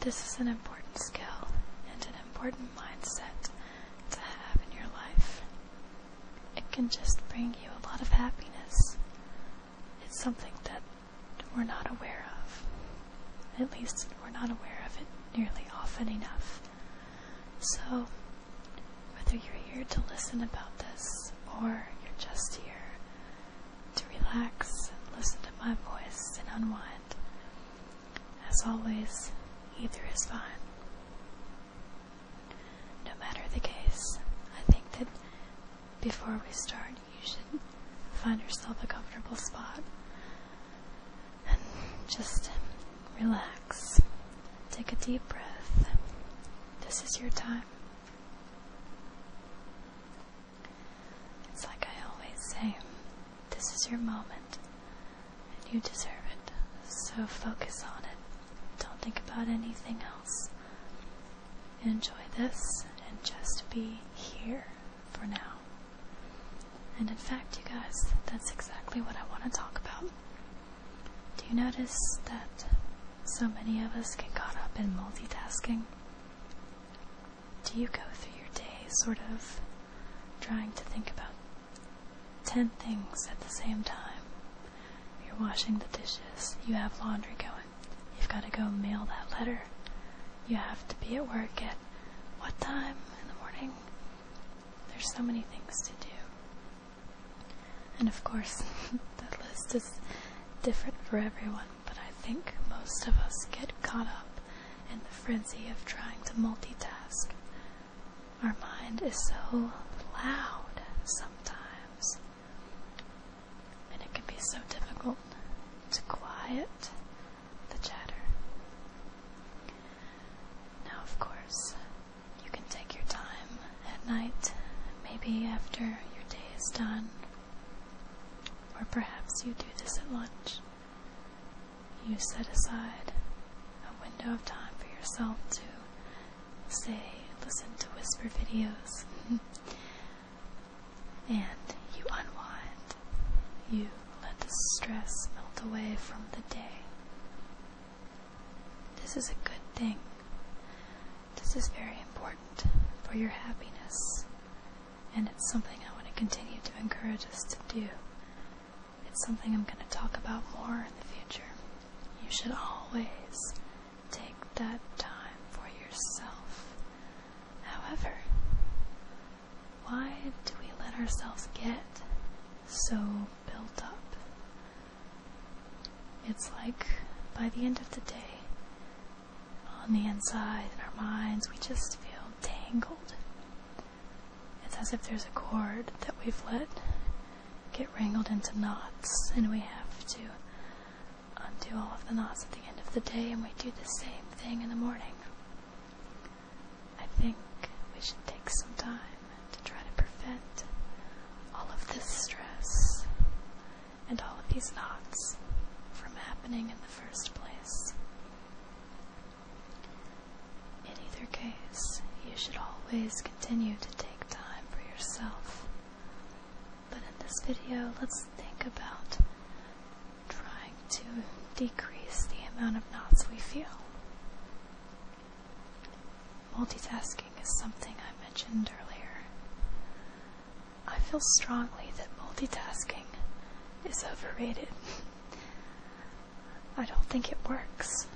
this is an important skill and an important mindset to have in your life. It can just bring you a lot of happiness. It's something that we're not aware of. At least we're not aware of it nearly often enough. So, whether you're here to listen about this or you're just here to relax and listen to my voice and unwind, as always, either is fine. No matter the case, I think that before we start, you should find yourself a comfortable spot and just relax. Take a deep breath. This is your time. It's like I always say, this is your moment, and you deserve it, so focus on it. Don't think about anything else. Enjoy this, and just be here for now. And in fact, you guys, that's exactly what I want to talk about. Do you notice that so many of us get caught up in multitasking? Do you go through your day sort of trying to think about 10 things at the same time? You're washing the dishes, you have laundry going, you've got to go mail that letter, you have to be at work at what time in the morning? There's so many things to do. And of course, that list is different for everyone, but I think most of us get caught up in the frenzy of trying to multitask. Our mind is so loud sometimes, and it can be so difficult to quiet the chatter. Now, of course, you can take your time at night, maybe after your day is done, or perhaps you do this at lunch. You set aside a window of time for yourself to, say, listen to whisper videos, and you unwind. You let the stress melt away from the day. This is a good thing. This is very important for your happiness, and it's something I want to continue to encourage us to do. It's something I'm going to talk about more in the future. You should always take that time for yourself. However, why do we let ourselves get so built up? It's like by the end of the day, on the inside, in our minds, we just feel tangled. It's as if there's a cord that we've let get wrangled into knots, and we have to undo all of the knots at the end of the day, and we do the same thing in the morning. I think we should take some time to try to prevent all of this stress and all of these knots from happening in the first place. In either case, you should always continue to take time for yourself. But in this video, let's think about trying to decrease the amount of knots we feel. Multitasking is something I mentioned earlier. I feel strongly that multitasking is overrated. I don't think it works.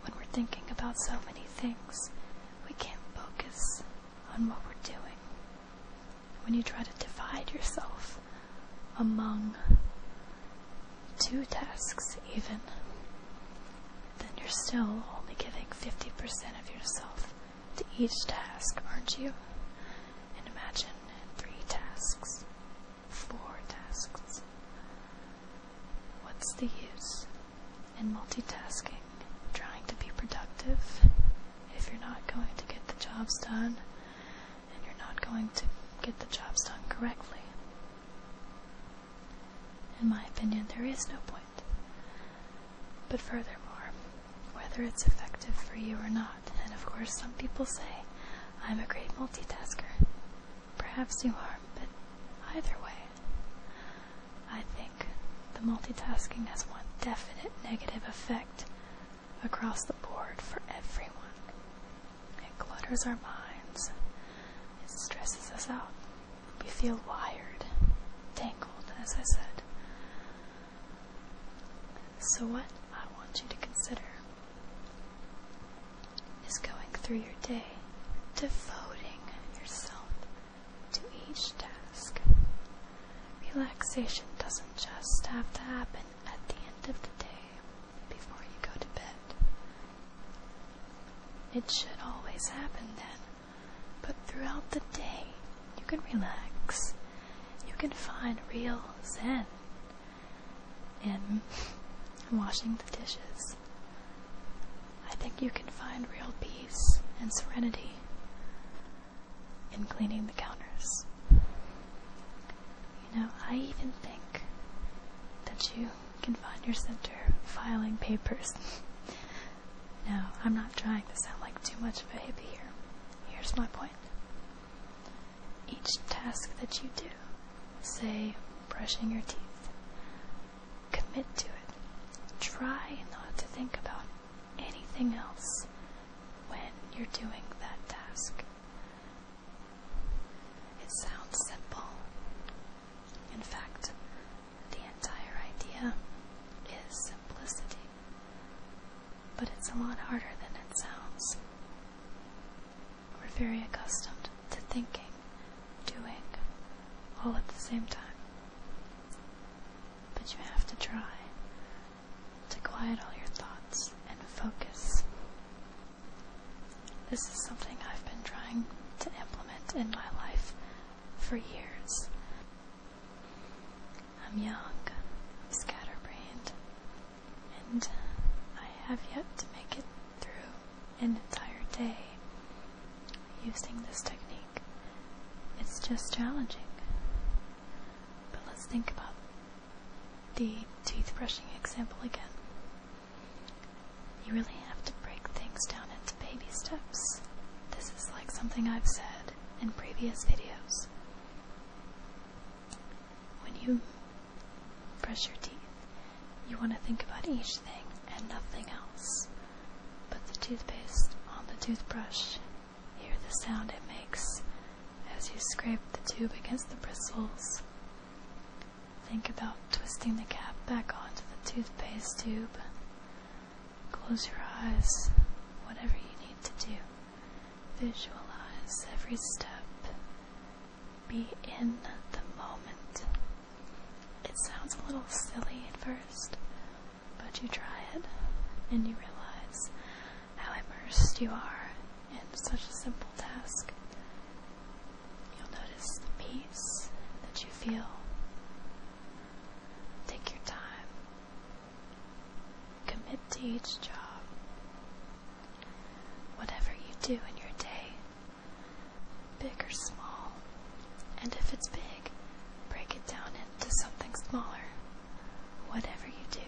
When we're thinking about so many things, we can't focus on what we're doing. When you try to divide yourself among 2 tasks even, then you're still only giving 50% of yourself to each task, aren't you? And imagine 3 tasks, 4 tasks. What's the use in multitasking, trying to be productive, if you're not going to get the jobs done, and you're not going to get the jobs done correctly? In my opinion, there is no point. But furthermore, whether it's effective for you or not, and of course some people say, I'm a great multitasker. Perhaps you are, but either way, I think the multitasking has one definite negative effect across the board. hard for everyone. It clutters our minds. It stresses us out. We feel wired, tangled, as I said. So what I want you to consider is going through your day, devoting yourself to each task. Relaxation doesn't just have to happen at the end of the day before you go to bed. It should always happen then, but throughout the day you can relax. You can find real zen in washing the dishes. I think you can find real peace and serenity in cleaning the counters. You know, I even think that you can find your center filing papers. Now, I'm not trying to sound like too much of a hippie here. Here's my point. Each task that you do, say brushing your teeth, commit to it. Try not to think about anything else when you're doing that task. It sounds simple. In fact, the entire idea is simplicity. But it's a lot harder than it sounds. We're very accustomed to thinking, doing, all at the same time. But you have to try to quiet all your thoughts and focus. This is something I've been trying to implement in my life for years. I'm young, I'm scatterbrained, and I have yet to make it through an entire day using this technique. It's just challenging. But let's think about the teeth brushing example again. You really have to break things down into baby steps. This is like something I've said in previous videos. When you brush your teeth, you want to think about each thing and nothing else but the toothpaste on the toothbrush. Hear the sound it makes as you scrape the tube against the bristles. Think about twisting the cap back onto the toothpaste tube. Close your eyes, whatever you need to do. Visualize every step. Be in the moment. It sounds a little silly at first, but you try it and you realize how immersed you are in such a simple task. You'll notice the peace that you feel. Take your time. Commit to each job. Whatever you do in your day, big or small, and if it's big, break it down into something smaller. Whatever you do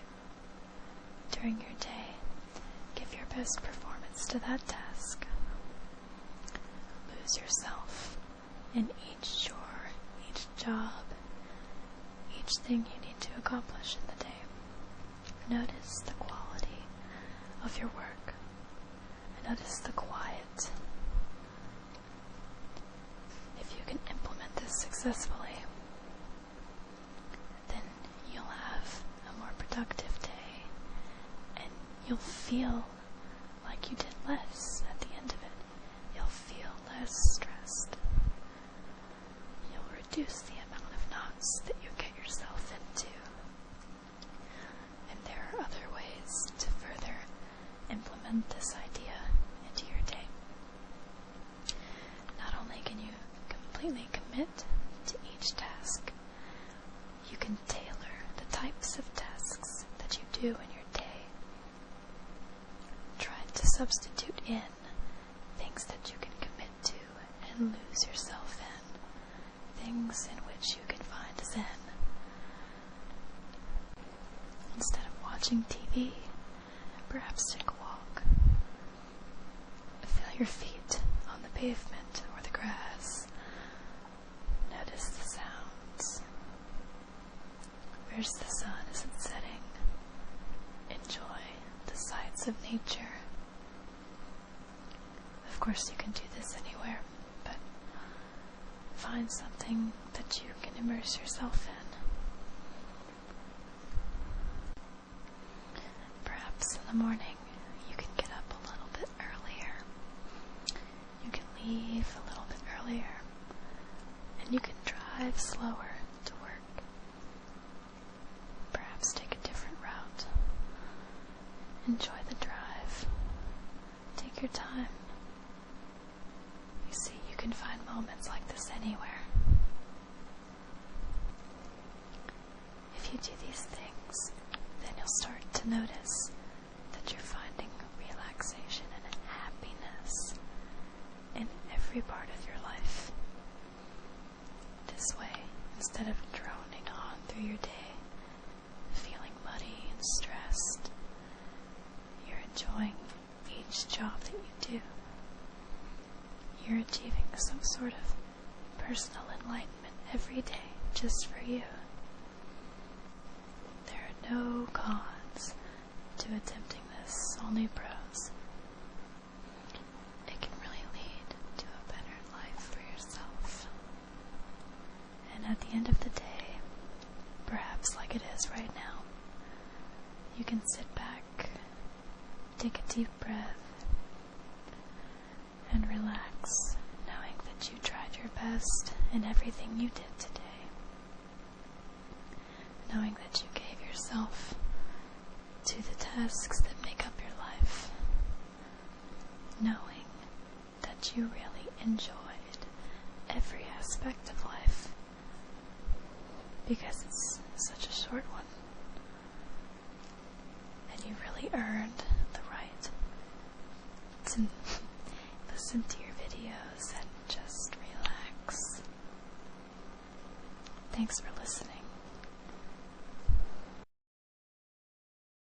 during your day, give your best performance to that task. Lose yourself in each chore, each job, each thing you need to accomplish in the day. Notice the quality of your work. Notice the quiet. If you can implement this successfully, then you'll have a more productive day, and you'll feel like you did less at the end of it. You'll feel less stressed. You'll reduce the amount of knots that you get yourself into. And there are other ways to further implement this idea into your day. Not only can you completely commit to each task, you can tailor the types of tasks that you do in your day. Try to substitute in things that you can commit to and lose yourself in. Things in which you can find zen. Instead of watching TV, perhaps take a walk. Feel your feet on the pavement or the grass. Notice the sounds. Where's the sun as it's setting? Enjoy the sights of nature. course, you can do this anywhere, but find something that you can immerse yourself in. Perhaps in the morning you can get up a little bit earlier. You can leave a little bit earlier, and you can drive slower to work. Perhaps take a different route. Enjoy the drive. Take your time. You see, you can find moments like this anywhere. If you do these things, then you'll start to notice that you're finding relaxation and happiness in every part of your life. This way, instead of droning on through your day, feeling muddy and stressed, you're enjoying each job that you do. You're achieving some sort of personal enlightenment every day just for you. There are no cons to attempting this, only pros. It can really lead to a better life for yourself. And at the end of the day, perhaps like it is right now, you can sit back, take a deep breath, and relax, knowing that you tried your best in everything you did today. Knowing that you gave yourself to the tasks that make up your life. Knowing that you really enjoyed every aspect of life, because it's such a short one. And you really earned the right to listen to your videos and just relax. Thanks for listening.